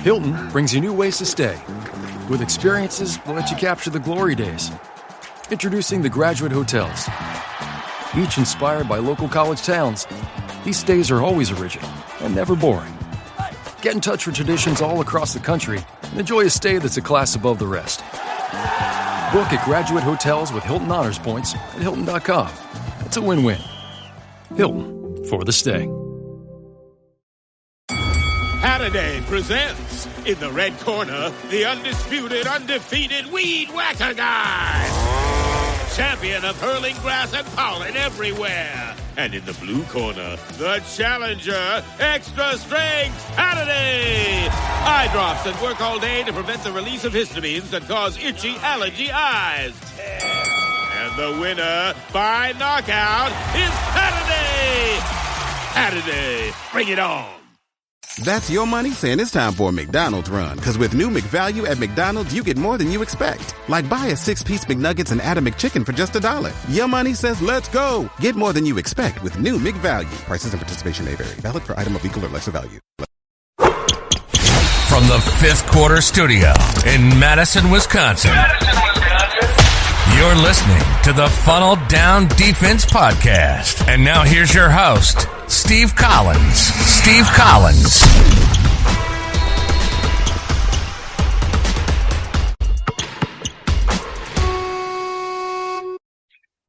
Hilton brings you new ways to stay. With experiences that let you capture the glory days. Introducing the Graduate Hotels. Each inspired by local college towns, these stays are always original and never boring. Get in touch with traditions all across the country and enjoy a stay that's a class above the rest. Book at Graduate Hotels with Hilton Honors Points at Hilton.com. It's a win-win. Hilton, for the stay. Halliday presents, in the red corner, the undisputed, undefeated Weed Whacker Guy. Champion of hurling grass and pollen everywhere. And in the blue corner, the challenger, extra strength Halliday. Eye drops that work all day to prevent the release of histamines that cause itchy allergy eyes. And the winner by knockout is Halliday. Halliday, bring it on. That's your money saying it's time for a McDonald's run. Because with new McValue at McDonald's, you get more than you expect. Like buy a 6-piece McNuggets and add a McChicken for just $1. Your money says let's go. Get more than you expect with new McValue. Prices and participation may vary. Valid for item of equal or lesser value. From the Fifth Quarter Studio in Madison, Wisconsin. You're listening to the Funnel Down Defense Podcast. And now here's your host, Steve Collins. Steve Collins.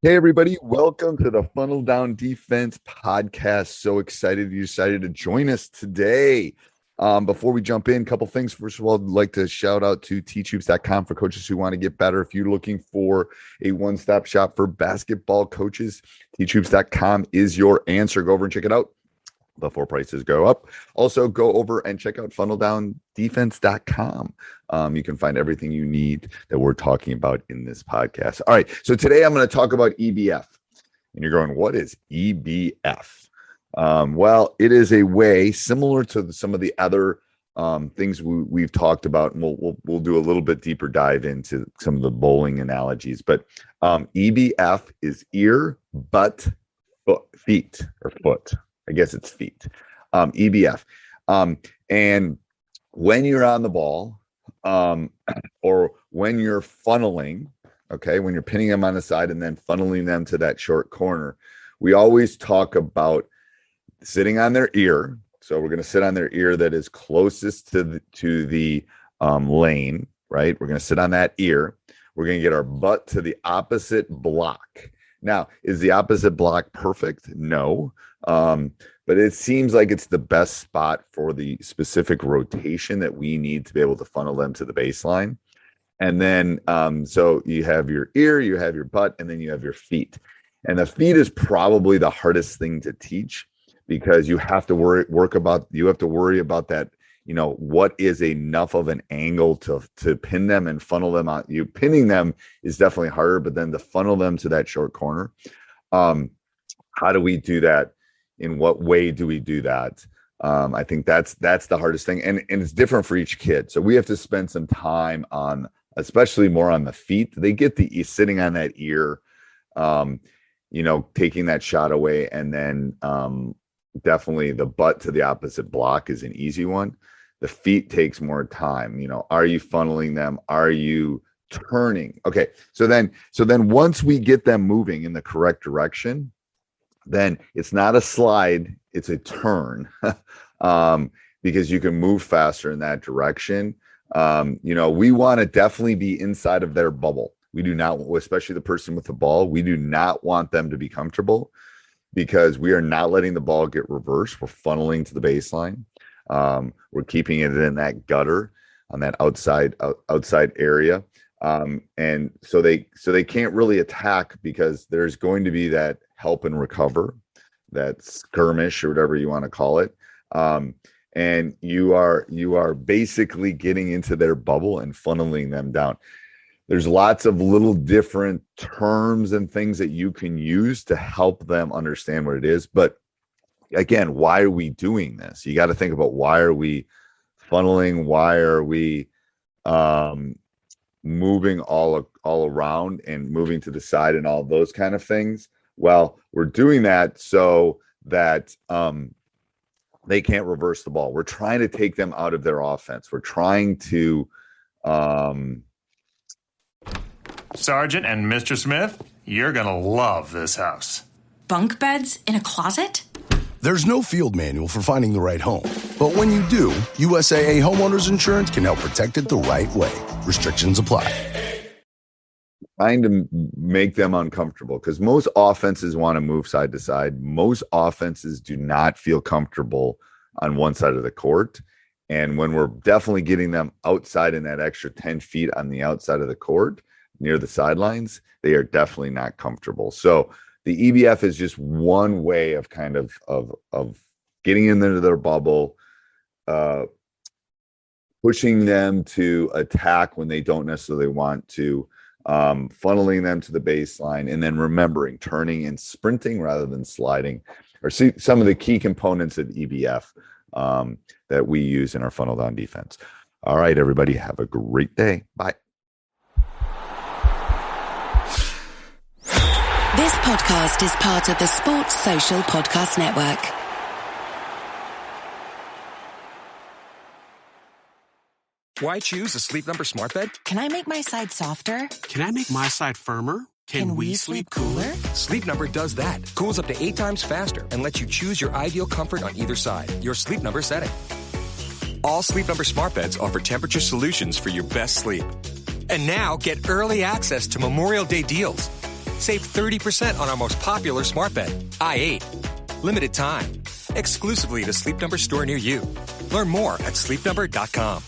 Hey, everybody. Welcome to the Funnel Down Defense Podcast. So excited you decided to join us today. Before we jump in, a couple things. First of all, I'd like to shout out to teachhoops.com for coaches who want to get better. If you're looking for a one-stop shop for basketball coaches, teachhoops.com is your answer. Go over and check it out before prices go up. Also, go over and check out funneldowndefense.com. You can find everything you need that we're talking about in this podcast. All right, so today I'm going to talk about EBF. And you're going, what is EBF? Well, it is a way similar to some of the other things we've talked about, and we'll do a little bit deeper dive into some of the bowling analogies. But EBF is ear, butt, foot, feet, or foot. I guess it's feet. EBF. And when you're on the ball, or when you're funneling, okay, when you're pinning them on the side and then funneling them to that short corner, we always talk about sitting on their ear. So we're going to sit on their ear that is closest to the lane, right? We're going to sit on that ear. We're going to get our butt to the opposite block. Now, is the opposite block perfect? No. But it seems like it's the best spot for the specific rotation that we need to be able to funnel them to the baseline. And then, so you have your ear, you have your butt, and then you have your feet. And the feet is probably the hardest thing to teach, because you have to worry about that, you know, what is enough of an angle to pin them and funnel them out. You pinning them is definitely harder, but then to funnel them to that short corner. How do we do that? In what way do we do that? I think that's the hardest thing. And it's different for each kid. So we have to spend some time on, especially more on the feet. They get the sitting on that ear, you know, taking that shot away, and then, definitely the butt to the opposite block is an easy one. The feet takes more time. You know, are you funneling them? Are you turning? Okay. So then once we get them moving in the correct direction, then it's not a slide, it's a turn. Because you can move faster in that direction. You know, we want to definitely be inside of their bubble. We do not, especially the person with the ball, we do not want them to be comfortable, because we are not letting the ball get reversed. We're funneling to the baseline. We're keeping it in that gutter on that outside area. And so they can't really attack, because there's going to be that help and recover, that skirmish, or whatever you want to call it. And you are basically getting into their bubble and funneling them down. There's lots of little different terms and things that you can use to help them understand what it is. But again, why are we doing this? You got to think about, why are we funneling? Why are we moving all around and moving to the side and all those kind of things? Well, we're doing that so that they can't reverse the ball. We're trying to take them out of their offense. We're trying to Sergeant and Mr. Smith, you're going to love this house. Bunk beds in a closet? There's no field manual for finding the right home. But when you do, USAA Homeowners Insurance can help protect it the right way. Restrictions apply. Trying to make them uncomfortable, because most offenses want to move side to side. Most offenses do not feel comfortable on one side of the court. And when we're definitely getting them outside in that extra 10 feet on the outside of the court near the sidelines, they are definitely not comfortable. So the EBF is just one way of kind of getting into their bubble, pushing them to attack when they don't necessarily want to, funneling them to the baseline, and then remembering turning and sprinting rather than sliding are some of the key components of EBF that we use in our funnel down defense. All right, everybody, have a great day. Bye. This podcast is part of the Sports Social Podcast Network. Why choose a Sleep Number smart bed? Can I make my side softer? Can I make my side firmer? Can we sleep cooler? Sleep Number does that. Cools up to 8 times faster and lets you choose your ideal comfort on either side. Your Sleep Number setting. All Sleep Number smart beds offer temperature solutions for your best sleep. And now get early access to Memorial Day deals. Save 30% on our most popular smart bed, i8. Limited time. Exclusively at a Sleep Number store near you. Learn more at sleepnumber.com.